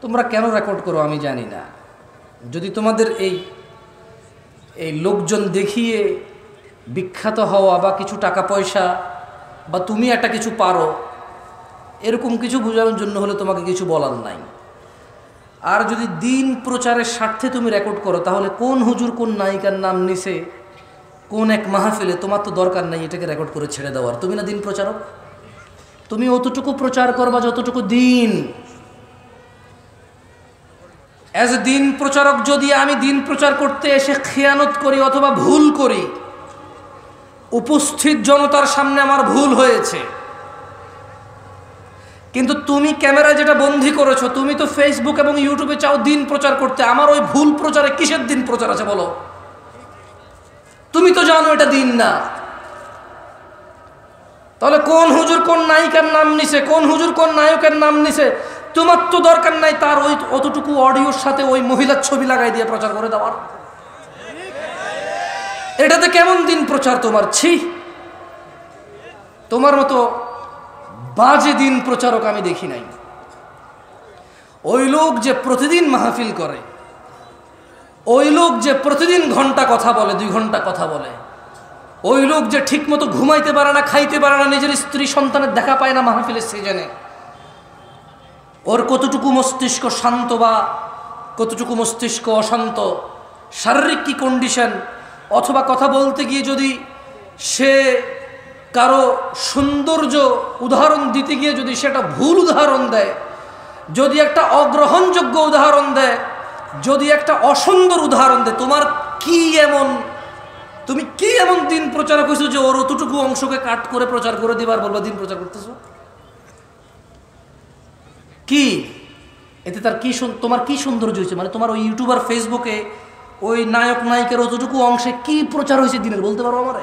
তোমরা কেন রেকর্ড করো আমি জানি না। যদি তোমাদের এই লোকজন দেখিয়ে বিখ্যাত হওয়া বা কিছু টাকা পয়সা বা তুমি একটা কিছু পারো এরকম কিছু বোঝানোর জন্য হলে তোমাকে কিছু বলার নাই। আর যদি দিন প্রচারের স্বার্থে তুমি রেকর্ড করো তাহলে কোন হুজুর কোন নায়িকার নাম নিছে কোন এক মাহফিলে, তোমার তো দরকার নাই এটাকে রেকর্ড করে ছেড়ে দেওয়ার। তুমি না দিন প্রচারক, তুমি অতটুকু প্রচার করবা যতটুকু দিন। অ্যাজ এ দিন প্রচারক যদি আমি দিন প্রচার করতে এসে খেয়ানত করি অথবা ভুল করি, উপস্থিত জনতার সামনে আমার ভুল হয়েছে, কিন্তু তুমি ক্যামেরায় যেটা বন্দী করেছো, তুমি তো ফেসবুক এবং ইউটিউবে চাও দিন প্রচার করতে, আমার ওই ভুল প্রচারে কিসের দিন প্রচার আছে বলো? তুমি তো জানো এটা দিন না। তাহলে কোন হুজুর কোন নায়িকার নাম নিছে, কোন হুজুর কোন নায়কের নাম নিছে, তোমার তো দরকার নাই তার ওই অতটুকু অডিওর সাথে ওই মহিলার ছবি লাগাই দিয়ে প্রচার করে দেওয়ার। এটাতে কেমন দিন প্রচার তোমার? ছি, তোমার মতো বাজে দিন প্রচারক আমি দেখি নাই। ওই লোক যে প্রতিদিন মাহফিল করে, ওই লোক যে প্রতিদিন ঘন্টা কথা বলে, 2 ঘন্টা কথা বলে, ওই লোক যে ঠিক মতো ঘুমাইতে পারে না, খাইতে পারে না, নিজের স্ত্রী সন্তানের দেখা পায় না মাহফিলের সিজনে, ওর কতটুকু মস্তিষ্ক শান্ত বা কতটুকু মস্তিষ্ক অশান্ত, শারীরিক কি কন্ডিশন, অথবা কথা বলতে গিয়ে যদি সে কারো সৌন্দর্য উদাহরণ দিতে গিয়ে যদি সেটা ভুল উদাহরণ দেয়, যদি একটা অগ্রহণযোগ্য উদাহরণ দেয়, যদি একটা অসুন্দর উদাহরণ দেয়, তোমার কি এমন, তুমি কি এমন দিন প্রচারক হয়েছো যে ওর অতটুকু অংশকে কাট করে প্রচার করে দিবার বলবা দিন প্রচার করতেছো? কি এতে তার কি, তোমার কি সৌন্দর্য হয়েছে? মানে তোমার ওই ইউটিউবার ফেসবুকে ওই নায়ক নায়িকার অতটুকু অংশে কি প্রচার হয়েছে দিনের, বলতে পারো আমার?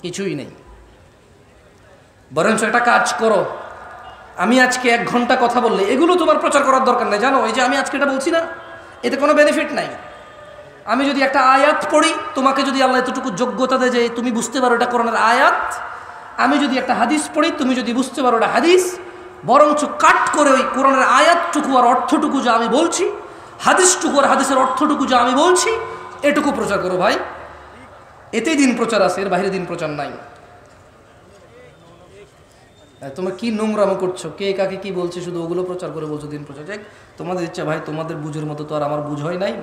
কিছুই নেই। বরঞ্চ একটা কাজ করো, আমি আজকে 1 ঘন্টা কথা বললে এগুলো তোমার প্রচার করার দরকার নেই। জানো এই যে আমি আজকে এটা বলছি না, এতে কোনো বেনিফিট নাই। আমি যদি একটা আয়াত পড়ি, তোমাকে যদি আল্লাহ এতটুকু যোগ্যতা দেয় যে তুমি বুঝতে পারো এটা কোরআনের আয়াত, আমি যদি একটা হাদিস পড়ি, তুমি যদি বুঝতে পারো এটা হাদিস, বরঞ্চ কাট করে ওই কোরআনের আয়াতটুকু আর অর্থটুকু যা আমি বলছি, হাদিসটুকু আর হাদিসের অর্থটুকু যা আমি বলছি, এটুকু প্রচার করো ভাই। এতেই দিন প্রচার আছে, এর বাইরে দিন প্রচার নাই। তোমরা কি নোংরামো করছো, কে কাকে কি বলছে, শুধু ওগুলো প্রচার করে বলছো দিন প্রচার। যাক, তোমাদের ইচ্ছা ভাই, তোমাদের বুঝের মতো তো আর আমার বুঝ হয় নাই,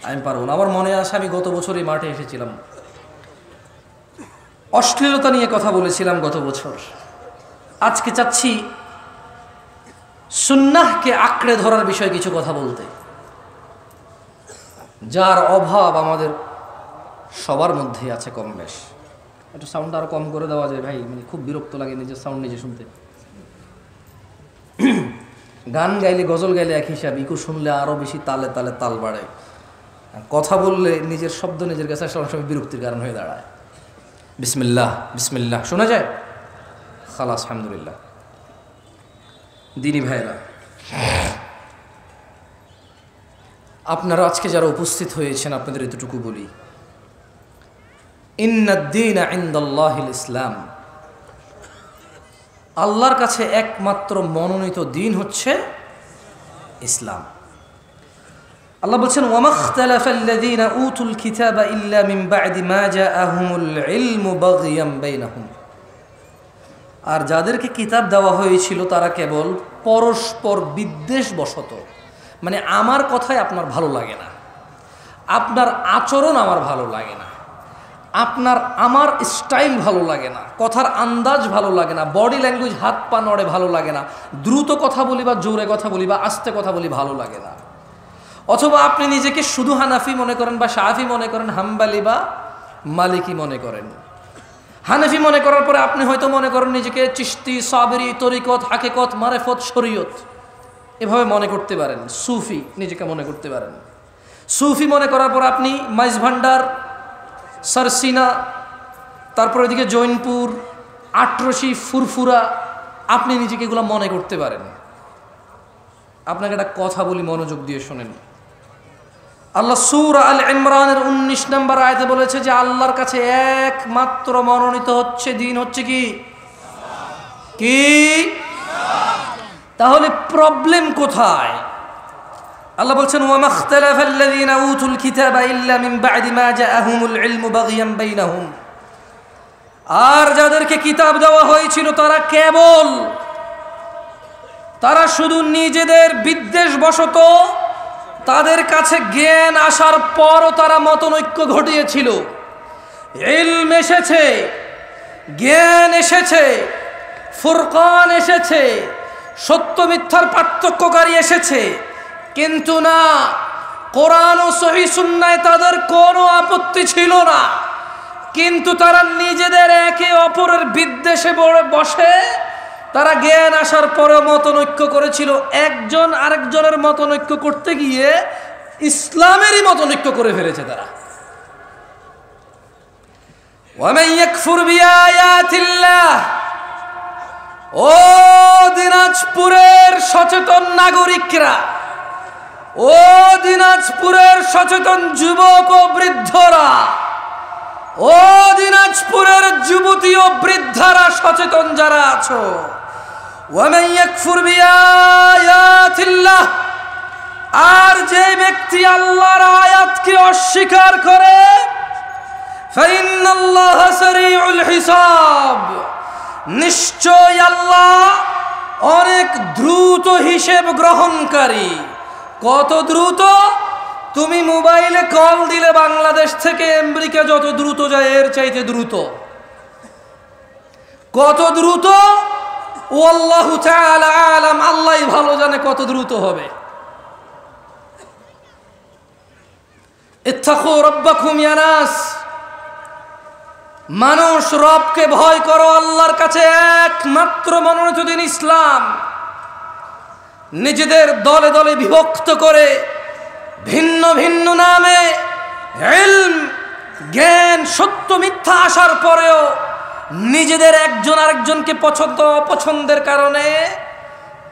আমি পারবো না। আমার মনে আসে আমি গত বছর এই মাঠে এসেছিলাম, অশ্লীলতা নিয়ে কথা বলেছিলাম গত বছর। আজকে চাচ্ছি সুন্নাহকে আঁকড়ে ধরার বিষয়ে কিছু কথা বলতে, যার অভাব আমাদের সবার মধ্যেই আছে কম বেশ। একটু সাউন্ডটা আরো কম করে দেওয়া যায় ভাই, মানে খুব বিরক্ত লাগে নিজের সাউন্ড নিজে শুনতে। গান গাইলে গজল গাইলে এক হিসাব, ইকু শুনলে আরো বেশি তালে তালে তাল বাড়ে, কথা বললে নিজের শব্দ নিজের কাছে আসলে অনেক সময় বিরক্তির কারণ হয়ে দাঁড়ায়। বিসমিল্লাহ বিসমিল্লাহ শোনা যায়, খালাস আলহামদুলিল্লাহ। দিনী ভাইরা, আপনারা আজকে যারা উপস্থিত হয়েছেন আপনাদের এতটুকু বলি, ইন্নাদ-দীনা ইনদাল্লাহিল ইসলাম, আল্লাহর কাছে একমাত্র মনোনীত দিন হচ্ছে ইসলাম। আল্লাহ বলছেন ওয়ামাখতালাফাল্লাযীনা উতুল কিতাবা ইল্লা মিন বা'দি মা জাআহুমুল ইলমু বাগিয়াম বাইনাহুম, আর যাদেরকে কিতাব দেওয়া হয়েছিল তারা কেবল পরস্পর বিদ্বেষবশত, মানে আমার কথাই আপনার ভালো লাগে না, আপনার আচরণ আমার ভালো লাগে না, আমার স্টাইল ভালো লাগে না, কথার আন্দাজ ভালো লাগে না, বডি ল্যাঙ্গুয়েজ হাত পা নড়ে ভালো লাগে না, দ্রুত কথা বলি বা জোরে কথা বলি বা আস্তে কথা বলি ভালো লাগে না, অথবা আপনি নিজেকে শুধু হানাফি মনে করেন বা শাফি মনে করেন, হাম্বালি বা মালিকি মনে করেন। হানাফি মনে করার পরে আপনি হয়তো মনে করেন নিজেকে চিশতি, সাবেরি, তরিকত, হাকিকত, মারেফত, শরীয়ত এভাবে মনে করতে পারেন। সুফি নিজেকে মনে করতে পারেন। সুফি মনে করার পর আপনি মাইজ ভান্ডার, সারসিনা, তারপর এদিকে জৈনপুর, আটরশি, ফুরফুরা, আপনি নিজেকে এগুলো মনে করতে পারেন। আপনাকে একটা কথা বলি, মনোযোগ দিয়ে শোনেন। আল্লাহ সূরা আল ইমরানের 19 নম্বর আয়াতে বলেছে যে আল্লাহর কাছে একমাত্র মনোনীত হচ্ছে দিন হচ্ছে কি? তাহলে প্রবলেম কোথায়? আল্লাহ বলছেন ওয়ামা ইখতালাফাল্লাযীনা উতুল কিতাবা ইল্লা মিন বা'দি মা জাআহুমুল ইলমু বাগিয়ান বাইনাহুম। আর যাদেরকে কিতাব দেওয়া হয়েছিল তারা শুধু নিজেদের বিদ্বেষবশত তাদের কাছে জ্ঞান আসার পরও তারা মতনৈক্য ঘটিয়েছিল। ইলম এসেছে, জ্ঞান এসেছে, ফুরকান এসেছে, সত্য মিথ্যার পার্থক্যকারী এসেছে, কিন্তু না, কোরআন ও সহিহ সুন্নায় তাদের কোনো আপত্তি ছিল না। কিন্তু তারা নিজেদের একে অপরের বিদ্বেষে বসে তারা জ্ঞান আসার পরে মতনৈক্য করেছিল। একজন আরেকজনের মতনৈক্য করতে গিয়ে ইসলামেরই মতনৈক্য করে ফেলেছে তারা। ওয়ামান ইয়াকফুর বিআয়াতিল্লাহ, ও দিনাজপুরের সচেতন নাগরিকরা, ও দিনাজপুরের সচেতন যুবক ও বৃদ্ধরা, ও দিনাজপুরের যুবতী ও বৃদ্ধারা সচেতন যারা আছো, ওয়ামান ইয়াকফুর বিআয়াতিল্লাহ, আর যে ব্যক্তি আল্লাহর আয়াতকে অস্বীকার করে, ফাইন্নাল্লাহা সারিউল হিসাব, নিশ্চয় আল্লাহ অনেক দ্রুত হিসেব গ্রহণকারী। কত দ্রুত? তুমি মোবাইলে কল দিলে বাংলাদেশ থেকে আমেরিকা যত দ্রুত যায় এর চাইতে দ্রুত। কত দ্রুত? আল্লাহু তাআলা আলাম, আল্লাহই ভালো জানে কত দ্রুত হবে। ইত্তাকু রাব্বাকুম ইয়া নাস, মানুষ রবকে ভয় করো। আল্লাহর কাছে একমাত্র মনোনীত দিন ইসলাম। নিজেদের দলে দলে বিভক্ত করে ভিন্ন ভিন্ন নামে ইলম, জ্ঞান, সত্য মিথ্যা আসার পরেও নিজেদের একজন আরেকজনকে পছন্দ অপছন্দের কারণে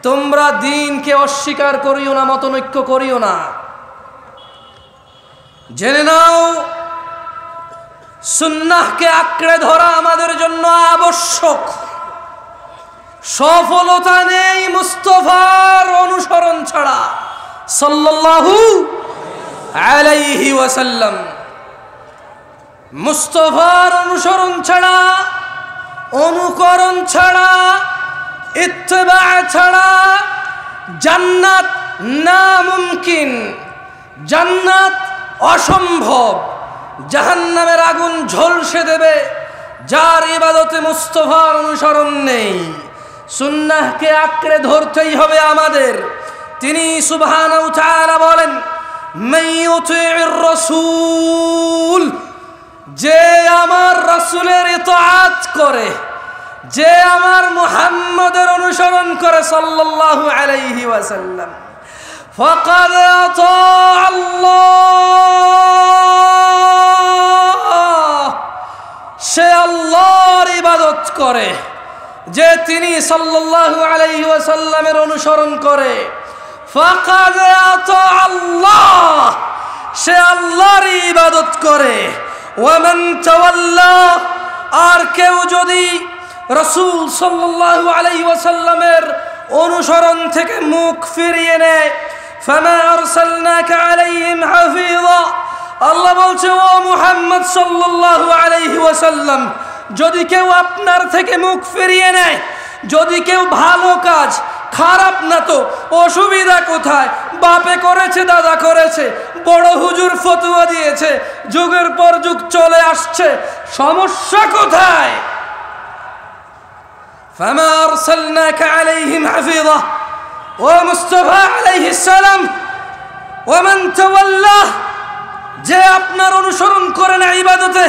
তোমরা দ্বীনকে অস্বীকার করিও না, মতনৈক্য করিও না। জেনে নাও, সুন্নাহকে আঁকড়ে ধরা আমাদের জন্য আবশ্যক। সফলতা নেই মুস্তাফার অনুসরণ ছাড়া, সাল্লাল্লাহু আলাইহি ওয়াসাল্লাম। মুস্তাফার অনুসরণ ছাড়া, অনুকরণ ছাড়া, ইত্তেবা ছাড়া জান্নাত নামুমকিন, জান্নাত অসম্ভব। জাহান্নামের আগুন ঝলসে দেবে যার ইবাদতে মুস্তাফার অনুসরণ নেই। সুন্নাহকে আঁকড়ে ধরতেই হবে আমাদের। তিনি সুবহানাহু ওয়া তাআলা বলেন, মান ইউতিউর রাসূল, যে আমার রাসূলের ইতাআত করে, যে আমার মুহাম্মদের অনুসরণ করে সাল্লাল্লাহু আলাইহি ওয়াসাল্লাম, ফাকাদ আতা আল্লাহ, সে আল্লাহর ইবাদত করে। যে তিনি সাল্লাল্লাহু আলাইহি ওয়াসাল্লামের অনুসরণ করে, ফাকাদ আতা আল্লাহ, সে আল্লাহর ইবাদত করে। ওয়ামান তাওয়াল্লা, আর কেউ যদি রাসূল সাল্লাল্লাহু আলাইহি ওয়াসাল্লামের অনুসরণ থেকে মুখ ফিরিয়ে নেয়, ফামা আরসালনাকা আলাইহিম হাফিযা, আল্লাহ বলছে ও মুহাম্মদ সাল্লাল্লাহু আলাইহি ওয়াসাল্লাম, যদি কেউ আপনার থেকে মুখ ফিরিয়ে নেয়, যদি কেউ ভালো কাজ, খারাপ না তো অসুবিধা কোথায়? বাপে করেছে, দাদা করেছে, বড় হুজুর ফতোয়া দিয়েছে, যুগের পর যুগ চলে আসছে, সমস্যা কোথায়? ফামা আরসালনাকা আলাইহিম হাফিযা, ও মুস্তাফা আলাইহিস সালাম, ওয়ামান তাওয়াল্লা, যে আপনার অনুসরণ করে না ইবাদতে,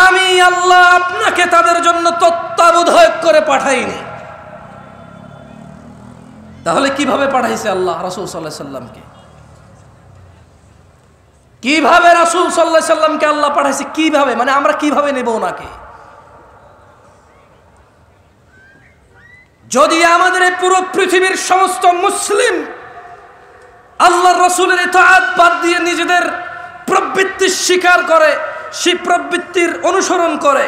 আমি আল্লাহ আপনাকে তাদের জন্য তত্ত্বাবধায়ক করে পাঠাইনি। তাহলে কিভাবে পাঠাইছে আল্লাহ রাসূল সাল্লাল্লাহু আলাইহি সাল্লামকে? কিভাবে রাসূল সাল্লাল্লাহু আলাইহি সাল্লামকে আল্লাহ পাঠাইছে? কিভাবে, মানে আমরা কিভাবে নেব ওনাকে? যদি আমাদের এই পুরো পৃথিবীর সমস্ত মুসলিম আল্লাহর রাসূলের ইতাআত বাদ দিয়ে নিজেদের প্রবৃত্তি স্বীকার করে, সেই প্রবৃত্তির অনুসরণ করে,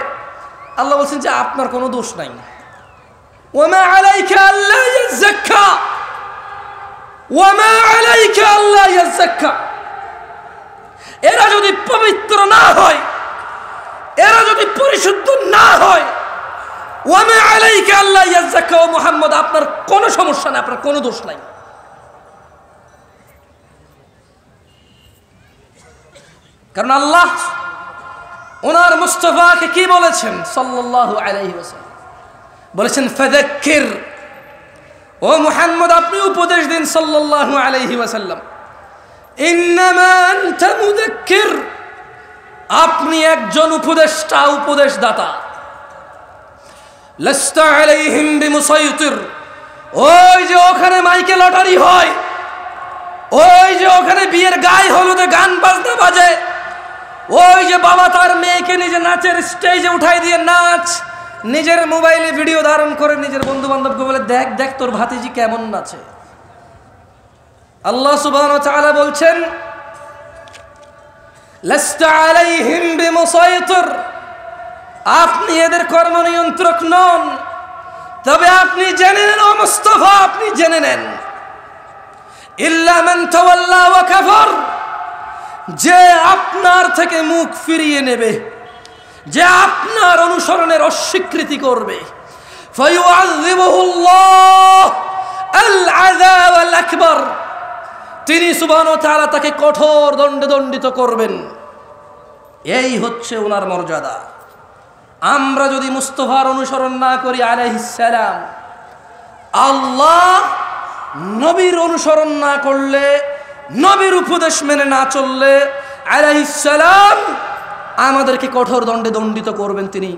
আল্লাহ বলছেন যে আপনার কোনো দোষ নাই। ওয়ামা আলাইকা আল্লা ইয়াযাক্কা, ওয়ামা আলাইকা আল্লা ইয়াযাক্কা। এরা যদি পবিত্র না হয়, এরা যদি পরিশুদ্ধ না হয়, ওয়ামা আলাইকা আল্লা ইয়াযাক্কা, ও মুহাম্মদ আপনার কোনো সমস্যা নাই, আপনার কোনো দোষ নাই। কারণ আল্লাহ ওনার মুস্তাফাকে কি বলেছেন সাল্লাল্লাহু আলাইহি ওয়াসাল্লাম? বলেছেন ফাযাক্কির, ও মুহাম্মদ আপনি উপদেশ দিন সাল্লাল্লাহু আলাইহি ওয়াসাল্লাম। ইন্নামা আনতা মুযাক্কির, আপনি একজন উপদেষ্টা, উপদেশদাতা। লাস্তা আলাইহিম বিমুসাইতির, ওই যে ওখানে মাইকে লটারি হয়, ওই যে ওখানে বিয়ের গায়ে হলুদে গান বাজনা বাজে, ওই যে বাবা তার মেয়েকে নিজে নাচের স্টেজে উঠাই দিয়ে নাচ, নিজের মোবাইলে ভিডিও ধারণ করে নিজের বন্ধু বান্ধবকে বলে দেখ দেখ তোর ভাতিজি কেমন নাচে। আল্লাহ সুবহানাহু ওয়া তাআলা বলছেন লাস্তা আলাইহিম বিমুসাইতির, আপনি এদের কর্ম নিয়ন্ত্রক নন। তবে আপনি জেনে নেন ও মুস্তাফা, আপনি জেনে নেন ইল্লা মান তাওয়াল্লা ওয়া কাফার, যে আপনার থেকে মুখ ফিরিয়ে নেবে, যে আপনার অনুসরণের অস্বীকৃতি করবে, ফায়ুআযিবুহুল্লাহ আল আযাব আল আকবার, তিনি সুবহানাহু ওয়া তাআলা তাকে কঠোর দণ্ডে দণ্ডিত করবেন। এই হচ্ছে ওনার মর্যাদা। আমরা যদি মুস্তাফার অনুসরণ না করি আলাইহিস সালাম, আল্লাহ নবীর অনুসরণ না করলে, নবীর উপদেশ মেনে না চললে আলাইহিস সালাম আমাদেরকে কঠোর দণ্ডে দণ্ডিত করবেন। তিনি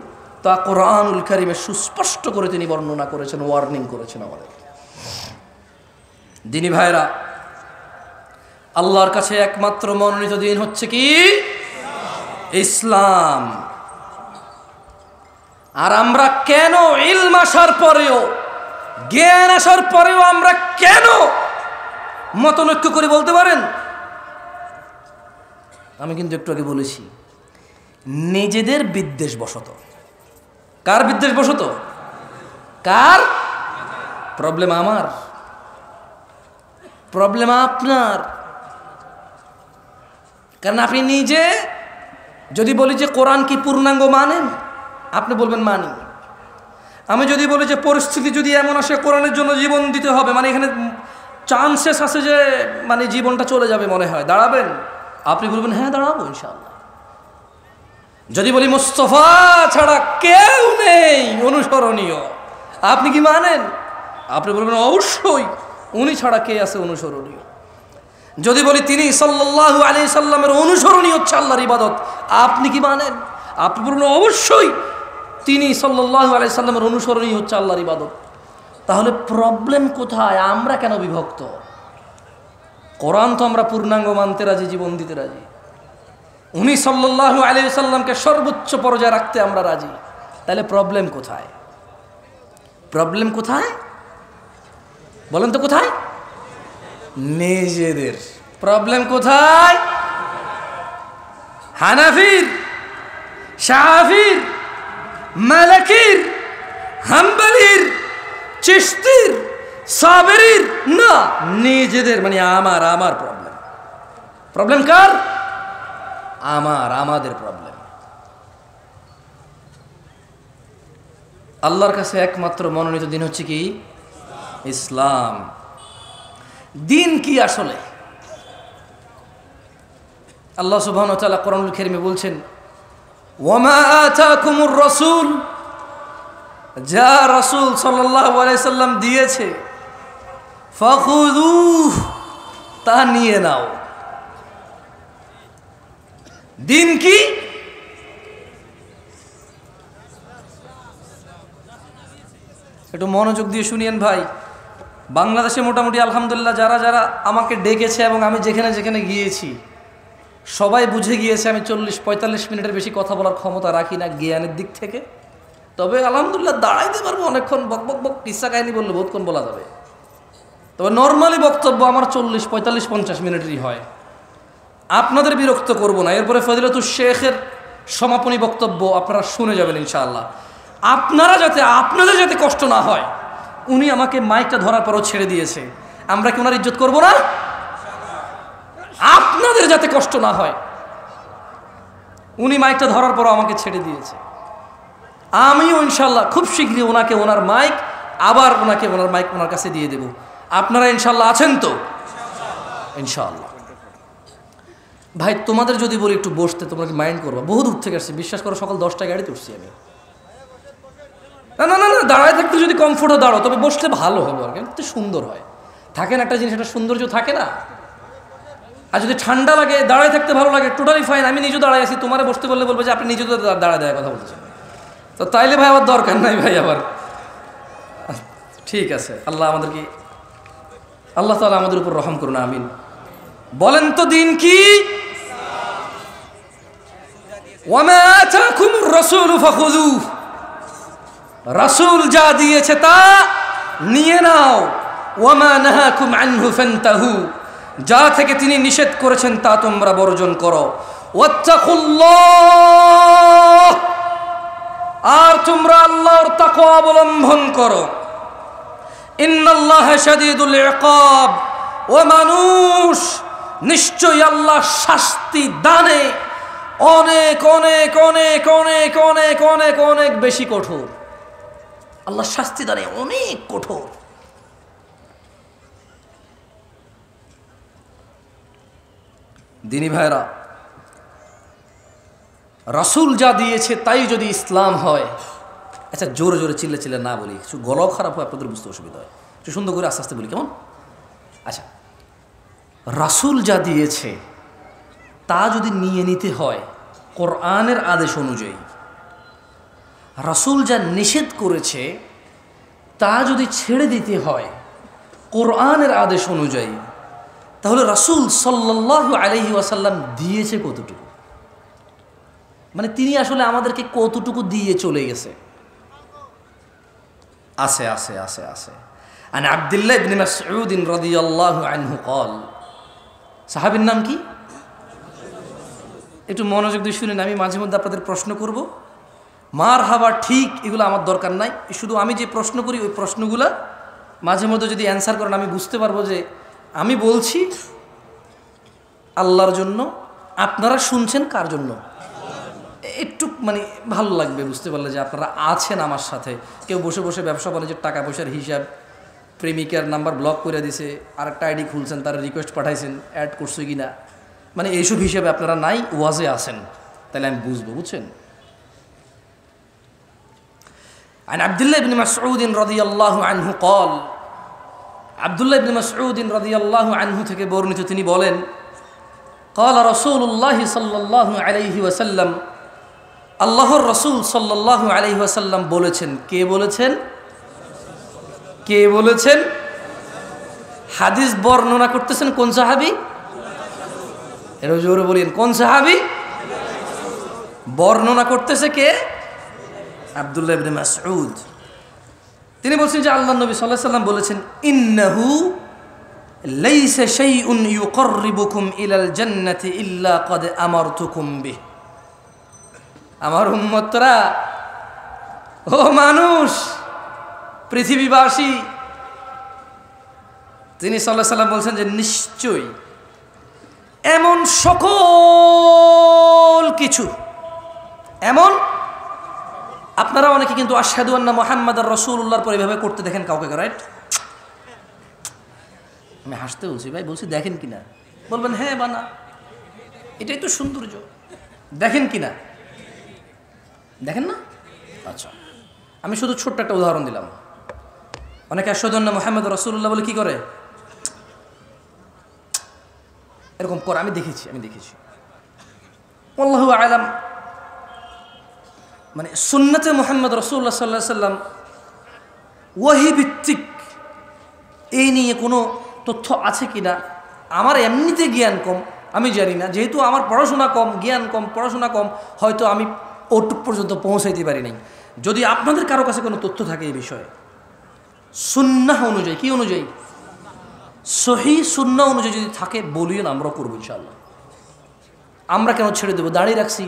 তা কোরআনুল কারীমে সুস্পষ্ট করে তিনি বর্ণনা করেছেন, ওয়ার্নিং করেছেন আমাদের। দিনী ভাইরা, আল্লাহর কাছে একমাত্র মনোনীত দিন হচ্ছে কি? ইসলাম। আর আমরা কেন ইলম আসার পরেও, জ্ঞান আসার পরেও আমরা কেন মতনৈক্য করে বলতে পারেন? আমি কিন্তু একটু আগে বলেছি, নিজেদের বিদ্বেষ বশত। কার বিদ্বেষ বশত? কার? প্রবলেম আমার, প্রবলেম আপনার। কারণ আপনি নিজে যদি বলি যে কোরআন কি পূর্ণাঙ্গ মানেন, আপনি বলবেন মানি। আমি যদি বলি যে পরিস্থিতি যদি এমন আসে কোরআনের জন্য জীবন দিতে হবে, মানে এখানে চান্সেস আছে যে মানে জীবনটা চলে যাবে মনে হয়, দাঁড়াবেন? আপনি বলবেন হ্যাঁ দাঁড়াবো ইনশাআল্লাহ। যদি বলি মুস্তাফা ছাড়া কেউ নেই অনুসরণীয়, আপনি কি মানেন? আপনি বলবেন অবশ্যই, উনি ছাড়া কে আছে অনুসরণীয়। যদি বলি তিনি সাল্লাল্লাহু আলাইহি সাল্লামের অনুসরণীয় হচ্ছে আল্লাহর ইবাদত, আপনি কি মানেন? আপনি বলবেন অবশ্যই তিনি সাল্লাল্লাহু আলাইহি সাল্লামের অনুসরণীয় হচ্ছে আল্লাহর ইবাদত। তাহলে প্রবলেম কোথায়? আমরা কেন বিভক্ত? কোরআন তো আমরা পূর্ণাঙ্গ মানতে রাজি, জীবন দিতে রাজি। উনি সাল্লাল্লাহু আলাইহি সাল্লামকে সর্বোচ্চ পর্যায়ে রাখতে আমরা রাজি। তাহলে প্রবলেম কোথায়? প্রবলেম কোথায় বলেন তো? কোথায়? নিজেদের। প্রবলেম কোথায়? হানাফির, শাফির, মালিকির, হাম্বলির, চিশতির, সাবেরির না, নিজেদের। মানে আমার প্রবলেম। প্রবলেম কার? আমাদের প্রবলেম। আল্লাহর কাছে একমাত্র মনোনীত দিন হচ্ছে কি? ইসলাম। দিন কি আসলে? আল্লাহ সুবহানাহু ওয়া তাআলা কোরআনুল কারীমে বলছেন ওয়ামা আতাকুমুর রাসূল, যা রাসূল সাল্লাল্লাহু আলাইহি সাল্লাম দিয়েছে, ফাখুযুহ, তা নিয়ে নাও। দিন কি? একটু মনোযোগ দিয়ে শুনিয়েন ভাই। বাংলাদেশে মোটামুটি আলহামদুলিল্লাহ যারা যারা আমাকে ডেকেছে এবং আমি যেখানে যেখানে গিয়েছি সবাই বুঝে গিয়েছে আমি 40-45 মিনিটের বেশি কথা বলার ক্ষমতা রাখি না জ্ঞানের দিক থেকে। তবে আলহামদুলিল্লাহ দাঁড়াইতে পারবো অনেকক্ষণ, বক বক বক কিসা কাহিনী বললে বহুতক্ষণ বলা যাবে। তবে নর্মালি বক্তব্য আমার 40-45-50 মিনিটেরই হয়। আপনাদের বিরক্ত করব না। এরপরে ফজিলাতুল শেখের সমাপনী বক্তব্য আপনারা শুনে যাবেন ইনশাআল্লাহ। আপনাদের যাতে কষ্ট না হয় উনি আমাকে মাইকটা ধরার পরও ছেড়ে দিয়েছে, আমরা কি ওনার ইজ্জত করব না? আপনাদের যাতে কষ্ট না হয়, উনি মাইকটা ধরার পরও আমাকে ছেড়ে দিয়েছে, আমিও ইনশাল্লাহ খুব শীঘ্রই ওনাকে ওনার মাইক আবার ওনাকে ওনার মাইক ওনার কাছে দিয়ে দেব। আপনারা ইনশাল্লাহ আছেন তো? ইনশাআল্লাহ। ভাই তোমাদের যদি বলি একটু বসতে, তোমরা কি মাইন্ড করবা? বহু দূর থেকে আসছি, বিশ্বাস করো, সকাল 10টায় গাড়িতে উঠছি আমি। না না না না, দাঁড়ায় থাকতে যদি কমফোর্টও দাঁড়ো, তবে বসলে ভালো হবে, আর কি সুন্দর হয়। থাকে না একটা জিনিস, একটা সৌন্দর্য থাকে না। আর যদি ঠান্ডা লাগে, দাঁড়ায় থাকতে ভালো লাগে, টোটালি ফাইন। আমি নিজেও দাঁড়ায় আছি, তোমারে বসতে বললে বলবে যে আপনি নিজেও দাঁড়ায় দেওয়ার কথা বলতেছেন, তো তাইলে ভাই আবার দরকার নাই ভাই আবার। ঠিক আছে, আল্লাহ আমাদেরকে, আল্লাহ তাআলা আমাদের উপর রহম করুন, আমিন। বলেন তো দিন কি? ওয়ামা আতাকুমুর রাসূলু ফাখুযুহু, রাসূল যা দিয়েছে তা নিয়ে নাও। ওয়ামা নাহাকুম আনহু ফান্তাহু, যা থেকে তিনি নিষেধ করেছেন তা তোমরা বর্জন করো। ওয়াত্তাকুল্লাহ, আর তোমরা আল্লাহর তাকওয়া অবলম্বন করো। ইন্নাল্লাহা শাদীদুল ইকাব, ও মানুষ, নিশ্চয়ই আল্লাহ শাস্তি দানে অনেক অনেক অনেক অনেক অনেক অনেক অনেক বেশি কঠোর। আল্লাহ শাস্তি দানে অনেক কঠোর। দিনী ভাইরা, রাসূল যা দিয়েছে তাই যদি ইসলাম হয়, আচ্ছা জোরে জোরে চিল্লে চিল্লে না বলি, কিছু গলাও খারাপ হয়, আপনাদের বুঝতে অসুবিধা হয়, একটু সুন্দর করে আস্তে আস্তে বলি, কেমন? আচ্ছা, রাসূল যা দিয়েছে তা যদি নিয়ে নিতে হয় কোরআনের আদেশ অনুযায়ী, রাসূল যা নিষেধ করেছে তা যদি ছেড়ে দিতে হয় কোরআনের আদেশ অনুযায়ী, তাহলে রাসূল সাল্লাল্লাহু আলাইহি ওয়াসাল্লাম দিয়েছে কতটুকু? মানে তিনি আসলে আমাদেরকে কতটুকু দিয়ে চলে গেছে? আছে আছে আছে আছে। আন আব্দুল্লাহ ইবনে মাসউদ রাদিয়াল্লাহু আনহু قال, সাহাবীর নাম কি? একটু মনোযোগ দিয়ে শুনেন, আমি মাঝে মধ্যে আপনাদের প্রশ্ন করব, মার হাবা ঠিক এগুলো আমার দরকার নাই, শুধু আমি যে প্রশ্ন করি ওই প্রশ্নগুলা মাঝে মধ্যে যদি অ্যান্সার করেন আমি বুঝতে পারবো যে আমি বলছি আল্লাহর জন্য, আপনারা শুনছেন কার জন্য। একটু মানে ভালো লাগবে বুঝতে পারলে যে আপনারা আছেন আমার সাথে। কেউ বসে বসে ব্যবসা বাণিজ্যের টাকা পয়সার হিসাব, প্রেমিকার নাম্বার ব্লক করে দিছে, আর একটা আইডি খুলছেন, তার রিকোয়েস্ট পাঠাইছেন, অ্যাড করছে কি না, মানে এইসব হিসাবে আপনারা নাই, ওয়াজে আছেন, তাহলে আমি বুঝবো, বুঝছেন। عن عبد الله بن مسعود رضي الله عنه قال, আব্দুল্লাহ ইবনে মাসউদ রাদিয়াল্লাহু আনহু থেকে বর্ণিত, তিনি বলেন, قال رسول الله صلى الله عليه وسلم, আল্লাহর রাসূল সাল্লাল্লাহু আলাইহি ওয়াসাল্লাম বলেছেন। কে বলেছেন? কে বলেছেন? হাদিস বর্ণনা করতেছেন কোন সাহাবী? এর জোরে বলেন, কোন সাহাবী? বর্ণনা করতেছে কে? আব্দুল্লাহ ইবনে মাসউদ। তিনি বলছেন যে আল্লাহর নবী সাল্লাল্লাহু আলাইহি ওয়াসাল্লাম বলেছেন, ইন্নাহু লাইসা শাইউন ইউকাররিবুকুম ইলাল জান্নাতি ইল্লা ক্বাদ আমারতুকুম বিহি। আমার উম্মতরা, ও মানুষ, পৃথিবীবাসী, তিনি সাল্লাল্লাহু আলাইহি ওয়াসাল্লাম বলছেন যে নিশ্চয়ই এমন সকল কিছু, এমন, আপনারা অনেকে কিন্তু আশহাদু আন্না মুহাম্মাদার রাসূলুল্লাহর পরে এভাবে করতে দেখেন কাউকে, রাইট? আমি হাসতে বলছি ভাই, বলছি দেখেন কিনা, বলবেন হ্যাঁ বানা, এটাই তো সৌন্দর্য, দেখেন কিনা, দেখেন না? আচ্ছা, আমি শুধু ছোট্ট একটা উদাহরণ দিলাম। অনেকে আশহাদু আন্না মুহাম্মাদার রাসূলুল্লাহ বলে কি করে, এরকম করে, আমি দেখেছি আল্লাহু আ'লাম। মানে সুন্নতে মুহাম্মদ রাসূলুল্লাহ সাল্লাল্লাহু আলাইহি ওয়াসাল্লাম ওয়াহী ভিত্তিক এই নিয়ে কোনো তথ্য আছে কিনা, আমার এমনিতে জ্ঞান কম, আমি জানি না, যেহেতু আমার পড়াশোনা কম, জ্ঞান কম, পড়াশোনা কম, হয়তো আমি ওটুক পর্যন্ত পৌঁছাইতে পারি নাই। যদি আপনাদের কারো কাছে কোনো তথ্য থাকে এই বিষয়ে, সুন্নাহ অনুযায়ী, কি অনুযায়ী? সহিহ সুন্নাহ অনুযায়ী যদি থাকে বলিয়েন, আমরা করবো ইনশাআল্লাহ। আমরা কেন ছেড়ে দেবো? দাঁড়িয়ে রাখছি,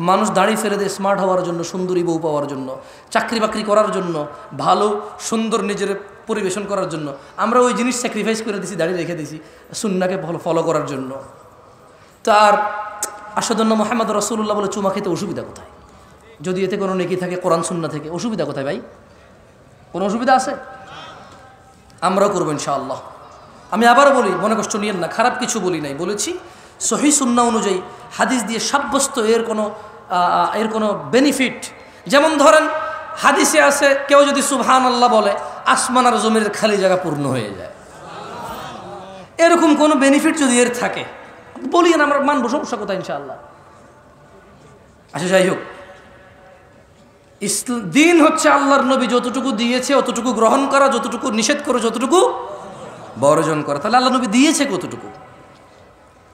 মানুষ দাঁড়িয়ে ফেলে দেয় স্মার্ট হওয়ার জন্য, সুন্দরী বউ পাওয়ার জন্য, চাকরি বাকরি করার জন্য, ভালো সুন্দর নিজের পরিবেশন করার জন্য। আমরা ওই জিনিস স্যাক্রিফাইস করে দিছি, দাঁড়িয়ে রেখে দিছি সুন্নাহকে ফলো করার জন্য। তো আর আসাদুল্লাহ মোহাম্মদ রাসূলুল্লাহ বলে চুমা খেতে অসুবিধা কোথায়? যদি এতে কোনো নেকি থাকে কোরআন সুন্নাহ থেকে, অসুবিধা কোথায় ভাই? কোনো অসুবিধা আছে? আমরাও করবো ইনশাআল্লাহ। আমি আবারও বলি, মনে কষ্ট নিয়েন না, খারাপ কিছু বলি নাই, বলেছি সহিহ সুন্নাহ অনুযায়ী হাদিস দিয়ে সাব্যস্ত এর কোনো বেনিফিট। যেমন ধরেন হাদিসে আছে কেউ যদি সুবহানাল্লাহ বলে আসমান আর জমিনের খালি জায়গা পূর্ণ হয়ে যায়। এরকম কোনো বেনিফিট যদি এর থাকে বলিয়েন, আমরা মানবো, সমস্যা কোথায় ইনশাআল্লাহ। আচ্ছা যাই হোক, দিন হচ্ছে আল্লাহর নবী যতটুকু দিয়েছে অতটুকু গ্রহণ করা, যতটুকু নিষেধ করে যতটুকু বর্জন করা। তাহলে আল্লাহ নবী দিয়েছে কতটুকু?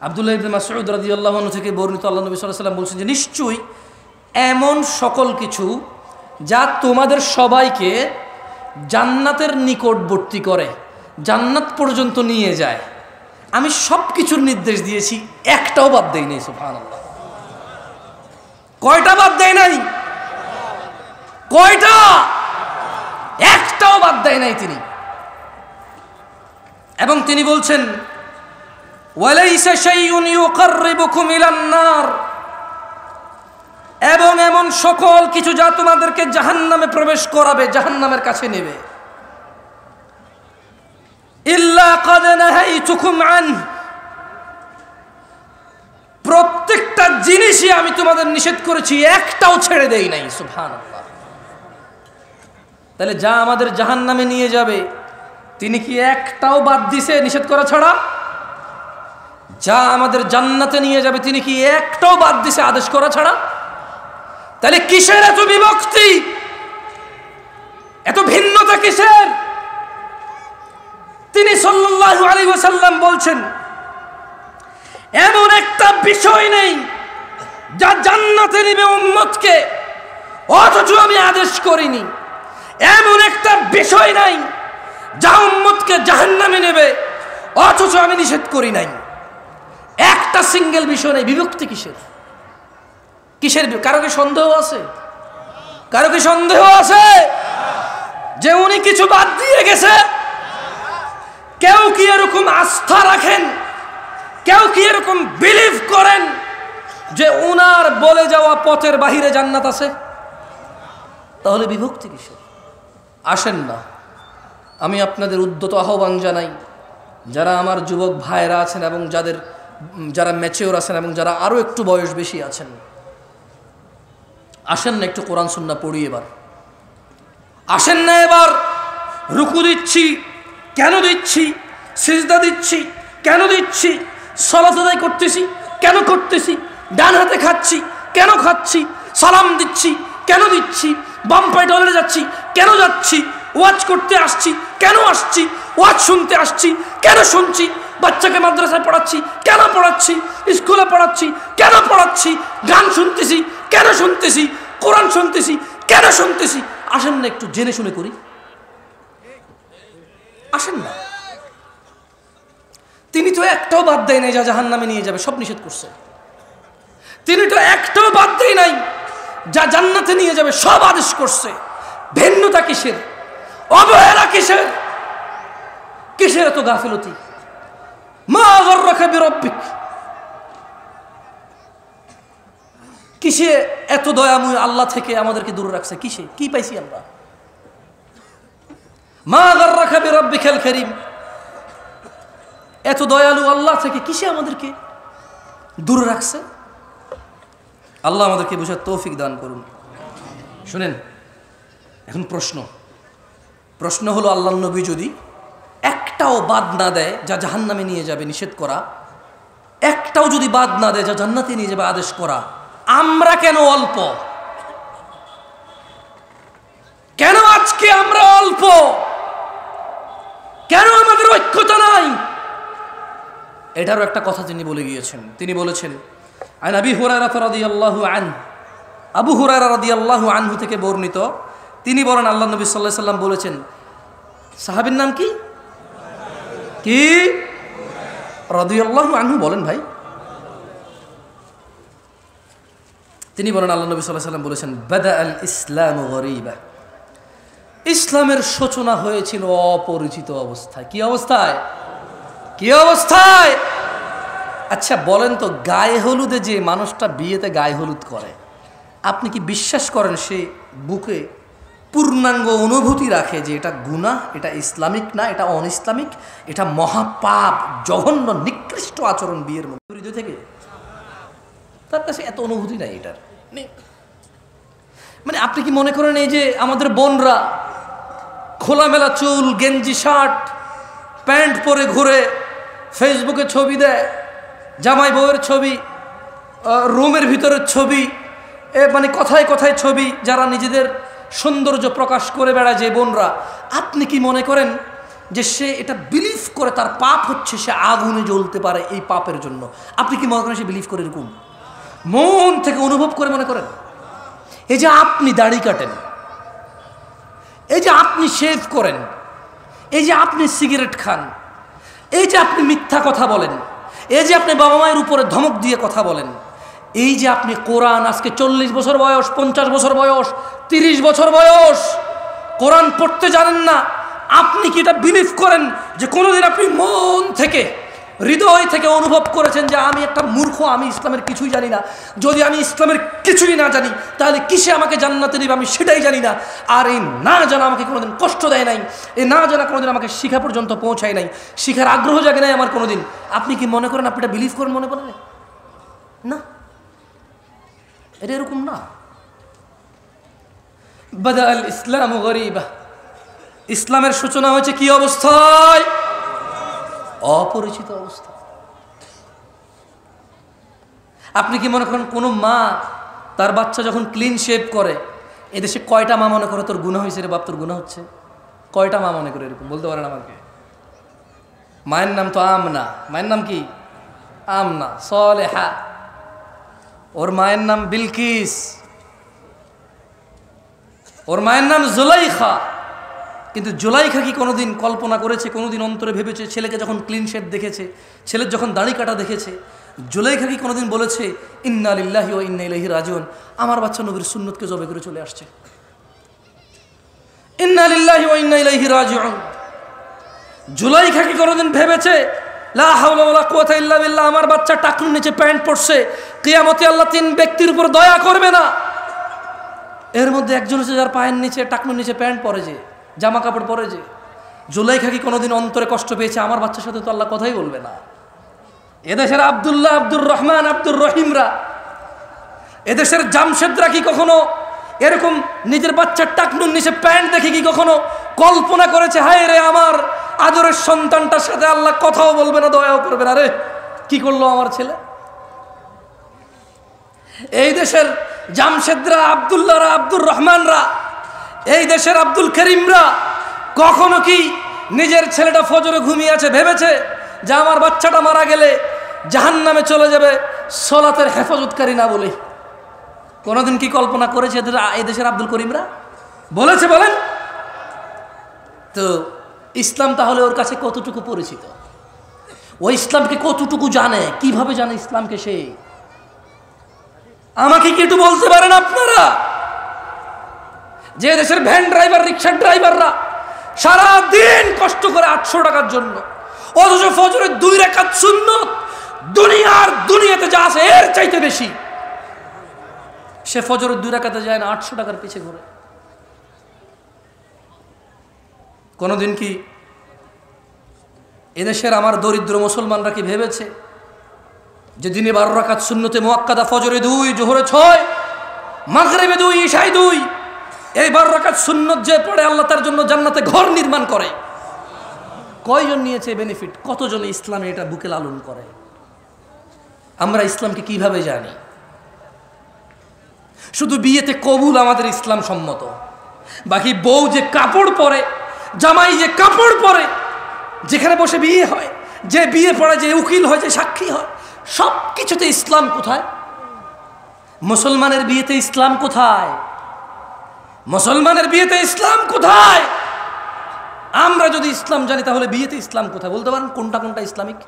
আব্দুল্লাহ ইবনে মাসউদ রাদিয়াল্লাহু আনহু থেকে বর্ণিত, আল্লাহ নবী সাল্লাল্লাহু আলাইহি ওয়াসাল্লাম বলছেন যে নিশ্চয়ই এমন সকল কিছু যা তোমাদের সবাইকে জান্নাতের নিকটবর্তী করে, জান্নাত পর্যন্ত নিয়ে যায়, আমি সব কিছুর নির্দেশ দিয়েছি, একটাও বাদ দেই নাই। সুবহানাল্লাহ। কয়টা বাদ দেয় নাই? কয়টা? একটাও বাদ দেয় নাই তিনি। এবং তিনি বলছেন ওয়ালাইসা শাইউন ইউকাররিবুকুম ইলান নার, এবং এমন সকল কিছু যা তোমাদেরকে জাহান্নামে প্রবেশ করাবে, জাহান্নামের কাছে নেবে, ইল্লা ক্বাদ নাহাইতুকুম আন, প্রত্যেকটা জিনিসই আমি তোমাদের নিষেধ করেছি, একটাও ছেড়ে দেই নাই। সুবহানাল্লাহ। তাহলে যা আমাদের জাহান্নামে নিয়ে যাবে তিনি কি একটাও বাদ দিছে নিষেধ করা ছাড়া? যা আমাদের জান্নাতে নিয়ে যাবে তিনি কি একটাও বাদ দিছে আদেশ করা ছাড়া? তাহলে কিসের এত বিভক্তি, এত ভিন্নতা কিসের? তিনি সাল্লাল্লাহু আলাইহি ওয়াসাল্লাম বলছেন এমন একটা বিষয় নেই যা জান্নাতে নিবে উম্মতকে অথচ আমি আদেশ করিনি, এমন একটা বিষয় নাই যা উম্মতকে জাহান্নামে নেবে অথচ আমি নিষেধ করি নাই। একটা সিঙ্গেল বিষয় নেই, বিভক্তি কিসের? কিসের? কারো কি সন্দেহ আছে? কারো কি সন্দেহ আছে যে উনি কিছু বাদ দিয়ে গেছে? কেউ কি এরকম আস্থা রাখেন, কেউ কি এরকম বিলিভ করেন যে উনার বলে যাওয়া পথের বাহিরে জান্নাত আছে? তাহলে বিভক্তি কিসের? আসেন না, আমি আপনাদের উদ্যত আহ্বান জানাই, যারা আমার যুবক ভাইরা আছেন এবং যারা ম্যাচিওর আছেন এবং যারা আরও একটু বয়স বেশি আছেন, আসেন না একটু কোরআন সুন্নাহ পড়ি এবার। আসেন না এবার রুকু দিচ্ছি কেন দিচ্ছি, সিজদা দিচ্ছি কেন দিচ্ছি, সালাত আদায় করতেছি কেন করতেছি, ডান হাতে খাচ্ছি কেন খাচ্ছি, সালাম দিচ্ছি কেন দিচ্ছি, বাম পায়ে টয়লেটে যাচ্ছি কেন যাচ্ছি, ওয়াজ করতে আসছি কেন আসছি, ওয়াজ শুনতে আসছি কেন শুনছি, বাচ্চাকে মাদ্রাসায় পড়াচ্ছি কেন পড়াচ্ছি, স্কুলে পড়াচ্ছি কেন পড়াচ্ছি, গান শুনতেছি কেন শুনতেছি, কোরআন শুনতেছি কেন শুনতেছি। আসেন না একটু জেনে শুনে করি। আসেন না। তিনি তো একটাও বাদ দেয় নাই যা জাহান্নামে নিয়ে যাবে, সব নিষেধ করছে। তিনি তো একটাও বাদ দেয় নাই যা জান্নাতে নিয়ে যাবে, সব আদেশ করছে। ভিন্নতা কিসের? অবহেলা কিসের? কিসের এত গাফিলতি? মা গররাকা বিরব্বিক, কিসে এত দয়াময় আল্লাহ থেকে আমাদেরকে দূরে রাখছে? কিসে? কি পাইছি আমরা? মা গররাকা বিরব্বিকাল কারীম, এত দয়ালু আল্লাহ থেকে কিসে আমাদেরকে দূরে রাখছে? আল্লাহ আমাদেরকে বুঝার তৌফিক দান করুন। শুনেন, এখন প্রশ্ন হলো, আল্লাহর নবী যদি একটাও বাদ না দেয় যা জাহান্নামে নিয়ে যাবে নিষেধ করা, একটাও যদি বাদ না দেয় যা জান্নাতে নিয়ে যাবে আদেশ করা, আমরা কেন অল্প? কেন আজকে আমরা অল্প? কেন আমাদের ঐক্যতা নাই? এটারও একটা কথা তিনি বলে গিয়েছেন। তিনি বলেছেন আন আবি হুরায়রা রাদিয়াল্লাহু আনহু, আবু হুরায়রা রাদিয়াল্লাহু আনহু থেকে বর্ণিত, তিনি বলেন আল্লাহ নবী সাল্লাল্লাহু আলাইহি ওয়াসাল্লাম বলেছেন, সাহাবীর নাম কি? কি রাদিয়াল্লাহু আনহু বলেন ভাই। তিনি বলেন আল্লাহ নবী সাল্লাল্লাহু আলাইহি ওয়াসাল্লাম বলেছেন, বাদা আল ইসলামু গরীবা, ইসলামের সূচনা হয়েছিল অপরিচিত অবস্থায়। কি অবস্থায়? কি অবস্থায়? আচ্ছা বলেন তো, গায়ে হলুদে যে মানুষটা বিয়েতে গায়ে হলুদ করে, আপনি কি বিশ্বাস করেন সে বুকে পূর্ণাঙ্গ অনুভূতি রাখে যে এটা গুনাহ, এটা ইসলামিক না, এটা অন ইসলামিক, এটা মহাপাপ, জঘন্য নিকৃষ্ট আচরণ বিয়ের মধ্যে হৃদয় থেকে? তার কাছে এত অনুভূতি নাই এটার। মানে আপনি কি মনে করেন এই যে আমাদের বোনরা খোলামেলা চুল, গেঞ্জি শার্ট প্যান্ট পরে ঘুরে, ফেসবুকে ছবি দেয়, জামাই বউয়ের ছবি, রুমের ভিতরের ছবি, মানে কথায় কথায় ছবি, যারা নিজেদের সৌন্দর্য প্রকাশ করে বেড়ায় যে বোনরা, আপনি কি মনে করেন যে সে এটা বিলিভ করে তার পাপ হচ্ছে, সে আগুনে জ্বলতে পারে এই পাপের জন্য? আপনি কি মনে করেন সে বিলিভ করে এরকম? মন থেকে অনুভব করে মনে করেন? এই যে আপনি দাড়ি কাটেন, এই যে আপনি শেভ করেন, এই যে আপনি সিগারেট খান, এই যে আপনি মিথ্যা কথা বলেন, এই যে আপনি বাবা মায়ের উপরে ধমক দিয়ে কথা বলেন, এই যে আপনি কোরআন আজকে 40 বছর বয়স, 50 বছর বয়স, 30 বছর বয়স কোরআন পড়তে জানেন না, আপনি কি এটা বিলিভ করেন যে কোনোদিন আপনি মন থেকে, হৃদয় থেকে অনুভব করেছেন যে আমি একটা মূর্খ, আমি ইসলামের কিছুই জানি না? যদি আমি ইসলামের কিছুই না জানি তাহলে কিসে আমাকে জান্নাতে দিবে আমি সেটাই জানি না। আর এই না জানা আমাকে কোনোদিন কষ্ট দেয় নাই, এই না জানা কোনোদিন আমাকে শিখা পর্যন্ত পৌঁছায় নাই, শিখার আগ্রহ জাগে নাই আমার কোনোদিন। আপনি কি মনে করেন আপনি এটা বিলিভ করেন মনে করেন? না, এটা এরকম না। বাদা আল ইসলাম গরীবা, ইসলামের সূচনা হয়েছে কি অবস্থায়? অপরিচিত অবস্থা। আপনি কি মনে করেন কোনো মা তার বাচ্চা যখন ক্লিন শেভ করে, এদেশে কয়টা মা মনে করে তোর গুনাহ হয়েছে রে বাপ, তোর গুনাহ হচ্ছে? কয়টা মা মনে করে এরকম? বলতে পারেন আমাকে? মায়ের নাম তো আমনা। মায়ের নাম কি? আমনা সলেহা। ওর মায়ের নাম বিলকিস, ওর মায়ের নাম জুলাইখা। কিন্তু জুলাইখা কি কোনোদিন কল্পনা করেছে, কোনোদিন অন্তরে ভেবেছে, ছেলেকে যখন ক্লিন শেভ দেখেছে, ছেলের যখন দাড়ি কাটা দেখেছে, জুলাইখা কি কোনোদিন বলেছে ইন্না লিল্লাহি ওয়া ইন্না ইলাইহি রাজিউন, আমার বাচ্চা নবীর সুন্নতকে জবে করে চলে আসছে? ইন্না লিল্লাহি ওয়া ইন্না ইলাইহি রাজিউন। জুলাইখা কি কোনোদিন ভেবেছে লা হাওলা ওয়ালা কুওয়াতা ইল্লা বিল্লাহ, আমার বাচ্চা টাকনুর নিচে প্যান্ট পরছে, কিয়ামতে আল্লাহ 3 ব্যক্তির উপর দয়া করবে না? এর মধ্যে একজন হচ্ছে যার পায়ের নিচে, টাকনুর নিচে প্যান্ট পরে, যে জামা কাপড় পরে। যে জুলাইখা কি কোনোদিন অন্তরে কষ্ট পেয়েছে আমার বাচ্চার সাথে তো আল্লাহ কথাই বলবে না? এদেশের আব্দুল্লাহ, আব্দুর রহমান, আব্দুর রহিমরা, এদেশের জামশেদরা কি কখনো এরকম নিজের বাচ্চার টাকনুর নিচে প্যান্ট দেখে কি কখনো কল্পনা করেছে হায় রে আমার আদরের সন্তানটার সাথে আল্লাহ কথাও বলবে না, দয়াও করবে না, রে কি করলো আমার ছেলে? এই দেশের জামশেদরা, আব্দুল্লাহরা, আব্দুর রহমানরা, এই দেশের আব্দুল করিমরা কখনো কি নিজের ছেলেটা ফজরে ঘুমিয়ে আছে ভেবেছে যে আমার বাচ্চাটা মারা গেলে জাহান্নামে চলে যাবে সলাতের হেফাজতকারী না বলে? কোনোদিন কি কল্পনা করেছে এই দেশের আব্দুল করিমরা? বলেছে? বলেন তো। ইসলাম তাহলে ওর কাছে কতটুকু পরিচিত? ও ইসলামকে কতটুকু জানে? কিভাবে জানে ইসলামকে সে? আমাকে কি একটু বলতে পারেন আপনারা যে দেশের ভ্যান ড্রাইভার, রিক্সার ড্রাইভাররা সারা দিন কষ্ট করে 800 টাকার জন্য, অথচ ফজরের 2 রাকাত সুন্নত দুনিয়াতে যা আছে এর চাইতে বেশি, সে ফজরের 2 রাকাতে যায় না, 800 টাকার পিছে ঘুরে। কোনোদিন কি এদেশের আমার দরিদ্র মুসলমানরা কি ভেবেছে যে দিনে 12 রাকাত সুন্নতে মুআক্কাদা, ফজরে 2, জোহরে 6, মাগরিবে 2, ইশায় 2, এই 12 রাকাত সুন্নত যে পড়ে আল্লাহ তার জন্য জান্নাতে ঘর নির্মাণ করে? কয়জন নিয়েছে বেনিফিট? কতজন ইসলামে এটা বুকে লালন করে? আমরা ইসলামকে কিভাবে জানি? শুধু বিয়েতে কবুল আমাদের ইসলাম সম্মত, বাকি বউ যে কাপড় পরে, জামাই যে কাপড় পরে, যেখানে বসে বিয়ে হয়, যে বিয়ে পড়ে, যে উকিল হয়, যে সাক্ষী হয়, সব কিছুতে ইসলাম কোথায়? মুসলমানের বিয়েতে ইসলাম কোথায়? মুসলমানের বিয়েতে ইসলাম কোথায়? আমরা যদি ইসলাম জানি তাহলে বিয়েতে ইসলাম কোথায়? বলতে পারেন কোনটা কোনটা ইসলামিক,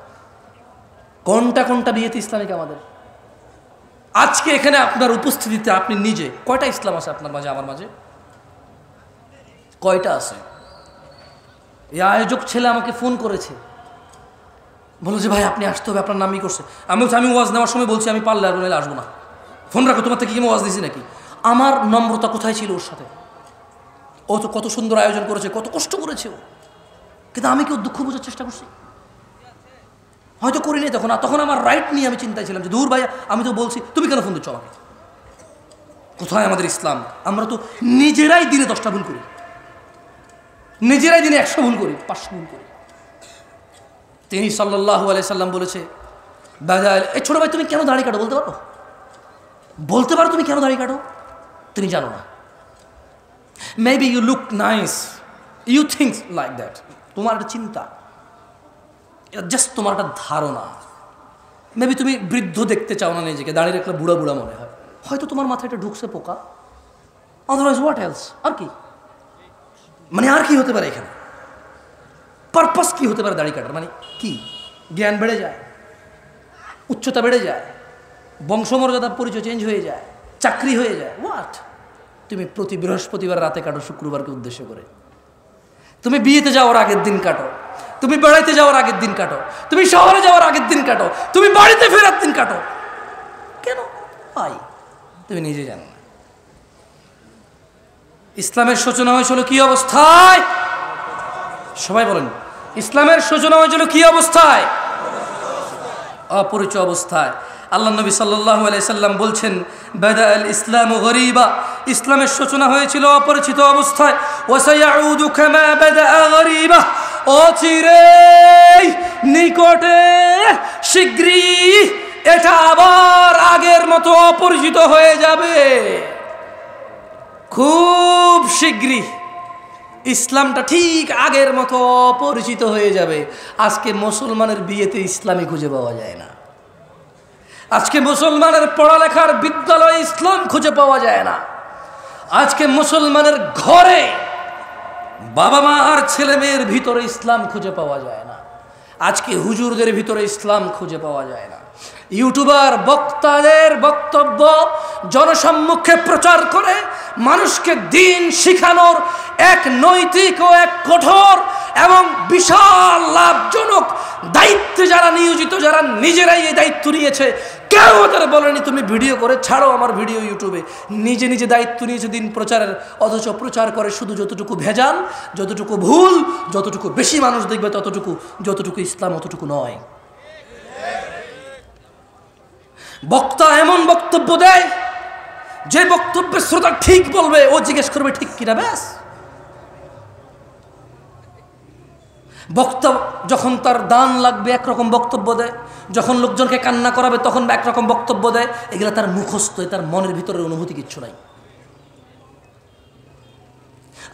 কোনটা কোনটা বিয়েতে ইসলামিক আমাদের? আজকে এখানে আপনার উপস্থিতিতে আপনি নিজে কয়টা ইসলাম আছে আপনার মাঝে, আমার মাঝে? কয়টা আছে? এই আয়োজক ছেলে আমাকে ফোন করেছে, বলো যে ভাই আপনি আসতে হবে, আপনার নামই করছে। আমি বলছি আমি ওয়াজ নেওয়ার সময় বলছি আমি পারলে আর নাহলে আসবো না, ফোন রাখো, তোমার থেকে কি ওয়াজ দিছি নাকি? আমার নম্রতা কোথায় ছিল ওর সাথে? ও তো কত সুন্দর আয়োজন করেছে, কত কষ্ট করেছে ও, কিন্তু আমি কি ওর দুঃখ বোঝার চেষ্টা করছি? হয়তো করিনি তখন। আর তখন আমার রাইট নিয়ে আমি চিন্তায় ছিলাম যে দূর ভাইয়া, আমি তো বলছি, তুমি কেন ফোন দিচ্ছ আমাকে? কোথায় আমাদের ইসলাম? আমরা তো নিজেরাই দিনে 10টা ভুল করি, নিজেরাই দিনে 100 ভুল করি, 500 ভুল করি। তিনি সাল্লাল্লাহু আলাইহি সাল্লাম বলেছে, এই ছোট ভাই তুমি কেন দাড়ি কাটো বলতে পারো? বলতে পারো তুমি কেন দাড়ি কাটো? তুমি জানো না। Maybe you look nice, you think like that, তোমার একটা চিন্তা, জাস্ট তোমার একটা ধারণা। মেবি তুমি বৃদ্ধ দেখতে চাও না নিজেকে, দাঁড়িয়ে রাখলে বুড়া বুড়া মনে হয়, হয়তো তোমার মাথায় এটা ঢুকছে পোকা। Otherwise what else? আর কি মানে, আর কি হতে পারে এখানে? পারপাস কি হতে পারে দাড়ি কাটার? মানে কি? জ্ঞান বেড়ে যায়, উচ্চতা বেড়ে যায়, বংশমর্যাদার পরিচয় চেঞ্জ হয়ে যায়, চাকরি হয়ে যায়, হোয়াট? তুমি প্রতি বৃহস্পতিবার রাতে কাটো শুক্রবারকে উদ্দেশ্য করে, তুমি বিয়েতে যাওয়ার আগের দিন কাটো, তুমি বেড়াইতে যাওয়ার আগের দিন কাটো, তুমি শহরে যাওয়ার আগের দিন কাটো, তুমি বাড়িতে ফেরার দিন কাটো। কেন ভাই? তুমি নিজে জানো না। ইসলামের সূচনা হয়েছিল কি অবস্থায়? সবাই বলেন, ইসলামের সূচনা হয়েছিল কি অবস্থায়? অপরিচিত অবস্থায়। আল্লাহ নবী সাল্লাল্লাহু আলাইহি সাল্লাম বলছেন, বাদা আল ইসলামু গরীবা, ইসলামের সূচনা হয়েছিল অপরিচিত অবস্থায়। ওয়া সায়াউদু কামা বাদা গরীবা, অচিরেই, নিকটে, শীঘ্রই এটা আবার আগের মতো অপরিচিত হয়ে যাবে। খুব শীঘ্রই ইসলামটা ঠিক আগের মতো অপরিচিত হয়ে যাবে। আজকে মুসলমানের বিয়েতে ইসলামই খুঁজে পাওয়া যায় না, আজকে মুসলমানের পড়ালেখার বিদ্যালয়ে ইসলাম খুঁজে পাওয়া যায় না, আজকে মুসলমানের ঘরে বাবা মা আর ছেলে মেয়ের ভিতরে ইসলাম খুঁজে পাওয়া যায় না, আজকে হুজুরদের ভিতরে ইসলাম খুঁজে পাওয়া যায় না। ইউটিউবার বক্তাদের বক্তব্য জনসম্মুখে প্রচার করে মানুষকে দিন শিখানোর এক নৈতিক ও এক কঠোর এবং বিশাল লাভজনক দায়িত্বে যারা নিয়োজিত, যারা নিজেরাই এই দায়িত্ব নিয়েছে, কেউ ওদের বলেনি তুমি ভিডিও করে ছাড়ো আমার ভিডিও ইউটিউবে। নিজে নিজে দায়িত্ব নিয়েছে দিন প্রচারের, অথচ প্রচার করে শুধু যতটুকু ভেজাল, যতটুকু ভুল, যতটুকু বেশি মানুষ দেখবে ততটুকু, যতটুকু ইসলাম অতটুকু নয়। বক্তা এমন বক্তব্য দেয় যে বক্তব্যের শ্রোতা ঠিক বলবে, ও জিজ্ঞেস করবে ঠিক কিনা, ব্যাস। বক্তা যখন তার দান লাগবে একরকম বক্তব্য দেয়, যখন লোকজনকে কান্না করাবে তখন একরকম বক্তব্য দেয়। এগুলো তার মুখস্থ, তার মনের ভিতরের অনুভূতি কিচ্ছু নাই।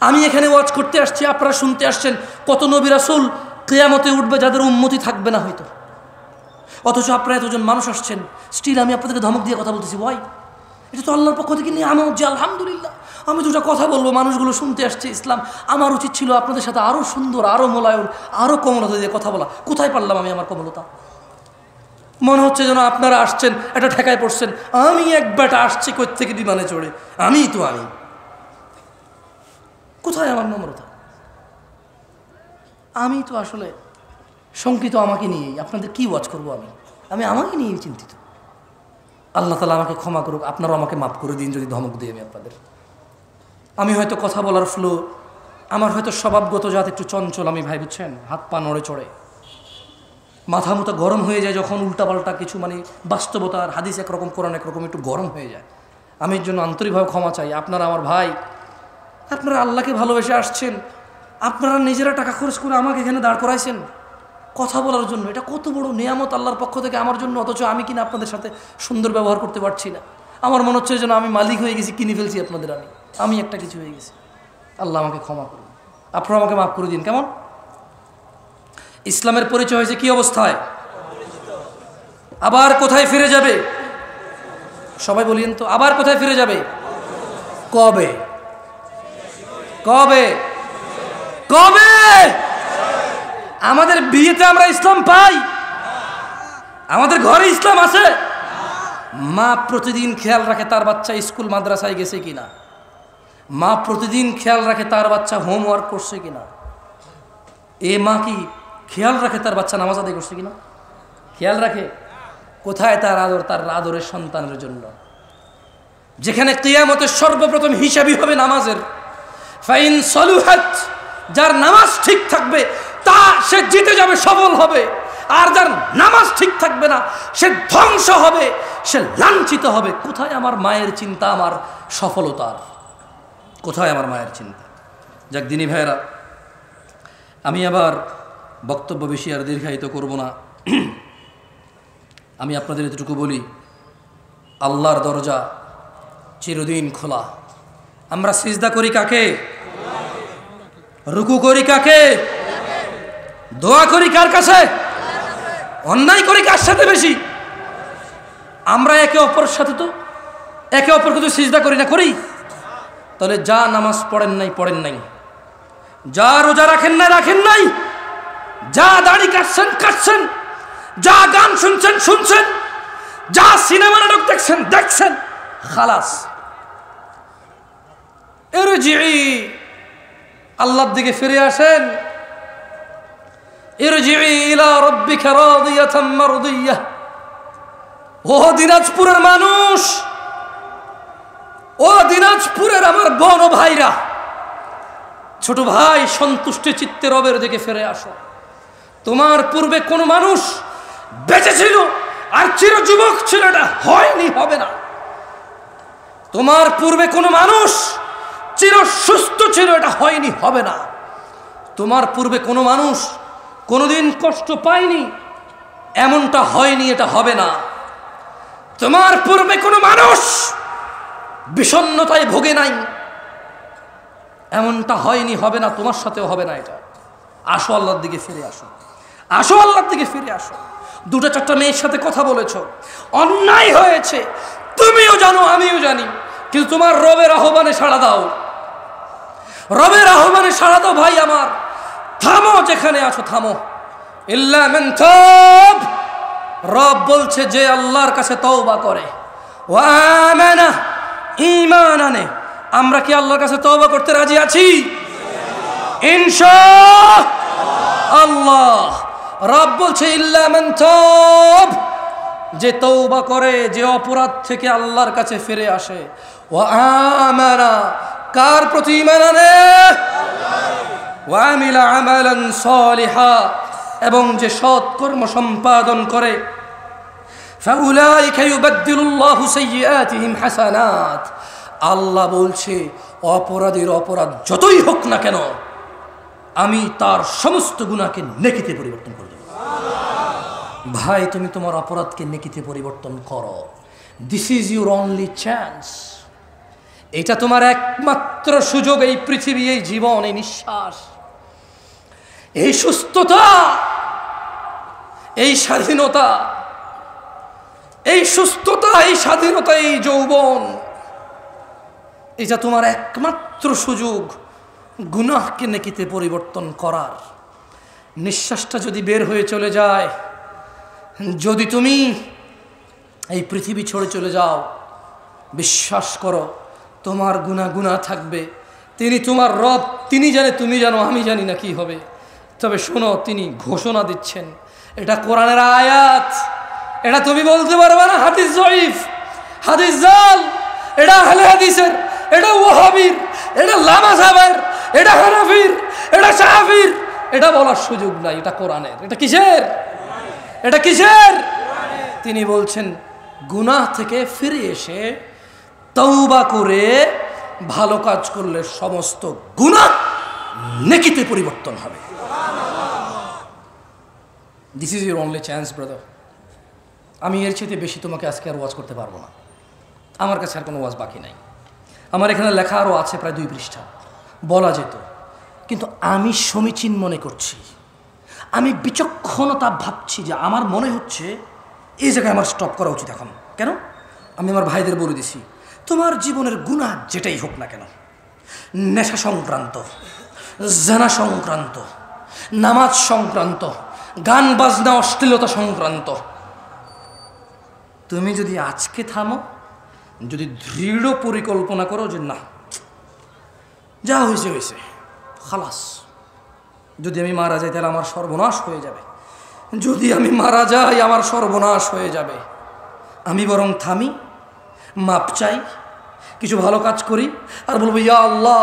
আমি এখানে ওয়াজ করতে আসছি, আপনারা শুনতে আসছেন, কত নবী রাসূল কিয়ামতে উঠবে যাদের উম্মতি থাকবে না হয়তো, অথচ আপনারা এতজন মানুষ আসছেন, স্টিল আমি আপনাদেরকে ধমক দিয়ে কথা বলতেছি। ওয়াই? এটা তো আল্লাহর পক্ষ থেকে নিয়ে আমার যে আলহামদুলিল্লাহ আমি দুটা কথা বলবো, মানুষগুলো শুনতে আসছে ইসলাম। আমার উচিত ছিল আপনাদের সাথে আরও সুন্দর, আরও মোলায়ন, আরও কোমলতা দিয়ে কথা বলা। কোথায় পারলাম আমি আমার কোমলতা? মনে হচ্ছে যেন আপনারা আসছেন এটা ঠেকায় পড়ছেন। আমি এক বেটা আসছি কই থেকে বিমানে চড়ে, আমি কোথায় আমার নম্রতা? আমি তো আসলে শঙ্কিত আমাকে নিয়েই। আপনাদের কি ওয়াজ করবো আমি আমাকে নিয়েই চিন্তিত। আল্লাহ তাআলা আমাকে ক্ষমা করুক, আপনারাও আমাকে মাফ করে দিন যদি ধমক দিই আমি আপনাদের। আমি হয়তো কথা বলার ফ্লো, আমার হয়তো স্বভাবগত জাত একটু চঞ্চল আমি ভাই, বুঝছেন, হাত পা নড়ে চড়ে, মাথা মুথা গরম হয়ে যায় যখন উল্টাপাল্টা কিছু, মানে বাস্তবতার হাদিস একরকম, কোরআন একরকম, একটু গরম হয়ে যায়। আমি এর জন্য আন্তরিকভাবে ক্ষমা চাই। আপনারা আমার ভাই, আপনারা আল্লাহকে ভালোবেসে আসছেন, আপনারা নিজেরা টাকা খরচ করে আমাকে এখানে দাঁড় করাইছেন কথা বলার জন্য। এটা কত বড় নিয়ামত আল্লাহর পক্ষ থেকে আমার জন্য, অথচ আমি কিনা আপনাদের সাথে সুন্দর ব্যবহার করতে পারছি না। আমার মনে হচ্ছে যেন আমি মালিক হয়ে গেছি, কিনে ফেলছি আপনাদের, আমি একটা কিছু হয়ে গেছি। আল্লাহ আমাকে ক্ষমা করুন, আপনারা আমাকে মাফ করে দিন। কেমন ইসলামের পরিচয় হয়েছে কি অবস্থায়? আবার কোথায় ফিরে যাবে? সবাই বলিয়েন তো, আবার কোথায় ফিরে যাবে? কবে কবে কবে? আমাদের বিয়েতে আমরা ইসলাম পাই? আমাদের ঘরে ইসলাম আছে? মা প্রতিদিন খেয়াল রাখে তার বাচ্চা স্কুল মাদ্রাসায় গেছে কিনা, মা প্রতিদিন খেয়াল রাখে তার বাচ্চা হোমওয়ার্ক করছে কিনা? এ মা কি খেয়াল রাখে তার বাচ্চা নামাজ আদায় করছে কিনা? খেয়াল রাখে? কোথায় তার আদর, তার আদরের সন্তানের জন্য? যেখানে কিয়ামতের সর্বপ্রথম হিসাবই হবে নামাজের। ফাইন সলুহাত, যার নামাজ ঠিক থাকবে তা সে জিতে যাবে, সফল হবে। আর যার নামাজ ঠিক থাকবে না সে ধ্বংস হবে, সে লাঞ্ছিত হবে। কোথায় আমার মায়ের চিন্তা, আমার সফলতার? কোথায় আমার মায়ের চিন্তা? যাক দিনী ভাইয়েরা, আমি আবার বক্তব্য বেশি আর দীর্ঘায়িত করব না। আমি আপনাদের এতটুকু বলি, আল্লাহর দরজা চিরদিন খোলা। আমরা সিজদা করি কাকে? রুকু করি কাকে? দোয়া করি কার কাছে? অন্যায় করি কার সাথে বেশি? আমরা একে অপরের সাথে তো একে অপরকে তো সিজদা করি না, করি? তাহলে যা নামাজ পড়েন নাই পড়েন নাই, যা রোজা রাখেন না রাখেন নাই, যা দাড়ি কাটছেন কাটছেন, যা গান শুনছেন শুনছেন, যা সিনেমা নাটক দেখছেন দেখছেন, খালাস। ইরজিই, আল্লাহর দিকে ফিরে আসেন। ইরজিই ইলা রাব্বিকা রাদিয়াতাম মারদিয়াহ। ও দিনাজপুরের মানুষ, ও দিনাজপুরের আমার বোন ও ভাইরা, ছোট ভাই, সন্তুষ্ট চিত্তে রবের দিকে ফিরে আসো। তোমার পূর্বে কোন মানুষ বেঁচে ছিল আর চিরযুবক ছিল, এটা হয়নি, হবে না। তোমার পূর্বে কোন মানুষ চির সুস্থ ছিল, এটা হয়নি, হবে না। তোমার পূর্বে কোন মানুষ কোনোদিন কষ্ট পায়নি, এমনটা হয়নি, এটা হবে না। তোমার পূর্বে কোন মানুষ বিষণ্ণতায় ভোগে নাই, এমনটা হয়নি, হবে না, তোমার সাথেও হবে না এটা। আসো আল্লাহর দিকে ফিরে আসো, আসো আল্লাহর দিকে ফিরে আসো। দুটা চারটা মেয়ের সাথে কথা বলেছ, অন্যায় হয়েছে, তুমিও জানো আমিও জানি, কিন্তু তোমার রবের আহ্বানে সাড়া দাও, রবের আহ্বানে সাড়া দাও। ভাই আমার, থামো, যেখানে আছো থামো। ইল্লা মান তাব, রব বলছে যে আল্লাহর কাছে তওবা করে, ওয়া আমানা, ঈমান আনে। আমরা কি আল্লাহর কাছে তওবা করতে রাজি আছি? ইনশাআল্লাহ। রব বলছে ইল্লা মান তাব, যে তওবা করে, যে অপরাধ থেকে আল্লাহর কাছে ফিরে আসে। ওয়া আমানা, কার প্রতি ঈমান আনে? ওয়া আমিলা আমালান সালিহা, এবং যে সৎ কর্ম সম্পাদন করে। ফাউলাইকা ইউবাদদিলুল্লাহু সাইয়্যাতিহিম হাসানাত, আল্লাহ বলছে অপরাধীর অপরাধ যতই হোক না কেন, আমি তার সমস্ত গুনাহকে নেকিতে পরিবর্তন করে দেব। ভাই, তুমি তোমার অপরাধকে নেকিতে পরিবর্তন করো। This is your only chance. এটা তোমার একমাত্র সুযোগ। এই পৃথিবী, এই জীবন, এই নিঃশ্বাস, এই সুস্থতা, এই স্বাধীনতা, এই সুস্থতা, এই স্বাধীনতা, এই যৌবন, এটা তোমার একমাত্র সুযোগ গুনাহকে নেকিতে পরিবর্তন করার। নিঃশ্বাসটা যদি বের হয়ে চলে যায়, যদি তুমি এই পৃথিবী ছেড়ে চলে যাও, বিশ্বাস করো তোমার গুনাহ থাকবে। তিনি তোমার রব, তিনি জানে, তুমি জানো, আমি জানি না কি হবে। তবে শোনো, তিনি ঘোষণা দিচ্ছেন, এটা কোরআনের আয়াত, এটা তুমি বলতে পারবে না হাদিস জয়ীফ, হাদিস জাল, এটা আহলে হাদিসের, এটা ওয়াহাবির, এটা লামাযাবের, এটা হানাফির, এটা শাফির, এটা বলার সুযোগ নাই। এটা কোরআনের। এটা কিসের? এটা কিসের? তিনি বলছেন গুনাহ থেকে ফিরে এসে তওবা করে ভালো কাজ করলে সমস্ত গুনাহ নেকিতে পরিবর্তন হবে। This is your only chance brother. আমি এর চেয়ে বেশি তোমাকে আজকে আর ওয়াজ করতে পারবো না। আমার কাছে আর কোনো ওয়াজ বাকি নাই। আমার এখানে লেখা আরও আছে প্রায় 2 পৃষ্ঠা, বলা যেত, কিন্তু আমি সমীচীন মনে করছি, আমি বিচক্ষণতা ভাবছি যে আমার মনে হচ্ছে এই জায়গায় আমার স্টপ করা উচিত এখন। কেন? আমি আমার ভাইদের বলে দিছি, তোমার জীবনের গুনাহ যেটাই হোক না কেন, নেশা সংক্রান্ত, জানা সংক্রান্ত, নামাজ সংক্রান্ত, গান বাজনা অশ্লীলতা সংক্রান্ত, তুমি যদি আজকে থামো, যদি দৃঢ় পরিকল্পনা করো যে না, যা হয়েছে হয়েছে, খালাস। যদি আমি মারা যাই তাহলে আমার সর্বনাশ হয়ে যাবে, যদি আমি মারা যাই আমার সর্বনাশ হয়ে যাবে। আমি বরং থামি, মাপ চাই, কিছু ভালো কাজ করি, আর বলবো ইয়া আল্লাহ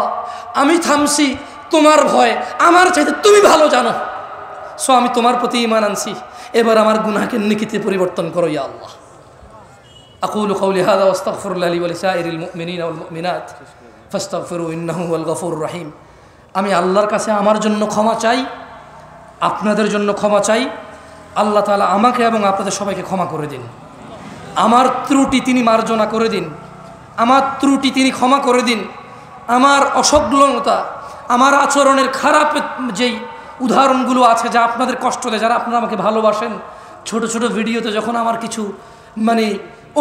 আমি থামছি তোমার ভয়, আমার চাইতে তুমি ভালো জানো, সো আমি তোমার প্রতি ঈমান আনছি, এবার আমার গুনাহকে নেকিতে পরিবর্তন করো ইয়া আল্লাহ। আকুলু কাউলি হাযা ওয়া আস্তাগফিরুল্লাহ লি ওয়া লিসাইরিল মুমিনিনা ওয়াল মুমিনাত ফাস্তাগফিরু ইন্নাহু হুয়াল গফুরুর রহিম। আমি আল্লাহর কাছে আমার জন্য ক্ষমা চাই, আপনাদের জন্য ক্ষমা চাই। আল্লাহ তাআলা আমাকে এবং আপনাদের সবাইকে ক্ষমা করে দিন। আমার ত্রুটি তিনি মার্জনা করে দিন, আমার ত্রুটি তিনি ক্ষমা করে দিন। আমার অসংলগ্নতা, আমার আচরণের খারাপ যেই উদাহরণগুলো আছে যা আপনাদের কষ্ট দেয়, যারা আপনারা আমাকে ভালোবাসেন, ছোট ছোট ভিডিওতে যখন আমার কিছু মানে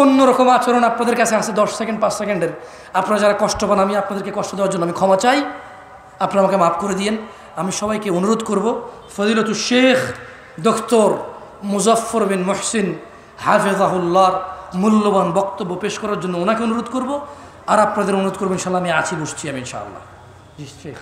অন্যরকম আচরণ আপনাদের কাছে আছে 10 সেকেন্ড 5 সেকেন্ডের, আপনারা যারা কষ্ট পান, আমি আপনাদেরকে কষ্ট দেওয়ার জন্য আমি ক্ষমা চাই, আপনারা আমাকে মাফ করে দিয়েন। আমি সবাইকে অনুরোধ করব, ফজিলতুল শেখ ডক্টর মুজফফর বিন মুহসিন হাফিজাহুল্লাহর মূল্যবান বক্তব্য পেশ করার জন্য ওনাকে অনুরোধ করব, আর আপনাদের অনুরোধ করবো ইনশাআল্লাহ। আমি আছি, বসছি আমি ইনশাআল্লাহ। জি শেখ।